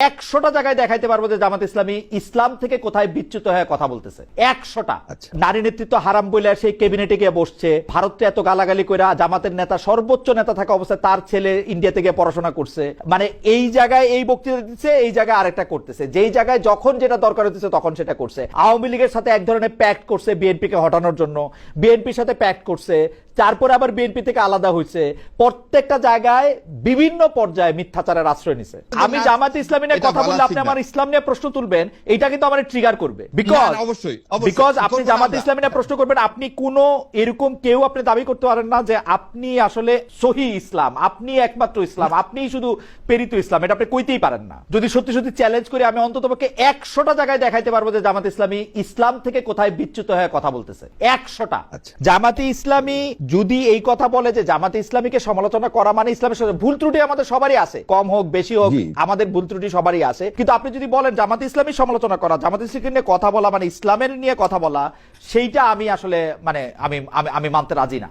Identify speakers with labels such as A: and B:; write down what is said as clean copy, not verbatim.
A: 100টা জায়গায় দেখাইতে পারবো যে জামাত ইসলামী ইসলাম থেকে কোথায় বিচ্যুত হয়ে কথা বলতেছে। 100টা। নারী নেতৃত্ব হারাম বলে সেই ক্যাবিনেটে গিয়ে বসছে, ভারতকে এত গালাগালি করে জামাতের নেতা সর্বোচ্চ নেতা থাকা অবস্থায় তার ছেলে ইন্ডিয়াতে গিয়ে পড়াশোনা করছে, মানে এই জায়গায় এই বক্তৃতা দিচ্ছে, এই জায়গায় আরেকটা করতেছে, যেই জায়গায় যখন যেটা দরকার হতেছে তখন সেটা করছে। আওয়ামী লীগের সাথে এক ধরনের প্যাক্ট করছে বিএনপিকে হটানোর জন্য, বিএনপির সাথে প্যাক্ট করছে, তারপরে আবার বিএনপি থেকে আলাদা হয়েছে। প্রত্যেকটা জায়গায় বিভিন্ন পর্যায়ে মিথ্যাচারের আশ্রয় নিছে। আমি জামাত ইসলামী নিয়ে কথা বললে আপনি আমার ইসলাম নিয়ে প্রশ্ন তুলবেন, এটা কিন্তু আমার ট্রিগার করবে। বিকজ আপনি জামাত ইসলামী নিয়ে প্রশ্ন করবেন, আপনি কোন এরকম কেউ আপনি দাবি করতে পারেন না যে আপনি আসলে সহি ইসলাম, আপনি একমাত্র ইসলাম, আপনি শুধু প্রেরিত ইসলাম, এটা আপনি কইতেই পারেন না। যদি সত্যি সত্যি চ্যালেঞ্জ করে আমি অন্ততপক্ষে 100টা জায়গায় দেখাইতে পারবো যে জামাত ইসলামী ইসলাম থেকে কোথায় বিচ্যুত হয়ে কথা বলতেছে। 100টা। জামাতে ইসলামী যদি এই কথা বলে যে জামাতে ইসলামীকে সমালোচনা করা মানে ইসলামের সাথে ভুল ত্রুটি আমাদের সবারই আছে, কম হোক বেশি হোক আমাদের ভুল ত্রুটি সবারই আছে, কিন্তু আপনি যদি বলেন জামাতে ইসলামী সমালোচনা করা, জামাতে ইসলামী নিয়ে কথা বলা মানে ইসলামের নিয়ে কথা বলা, সেইটা আমি আসলে মানে আমি মানতে রাজি না।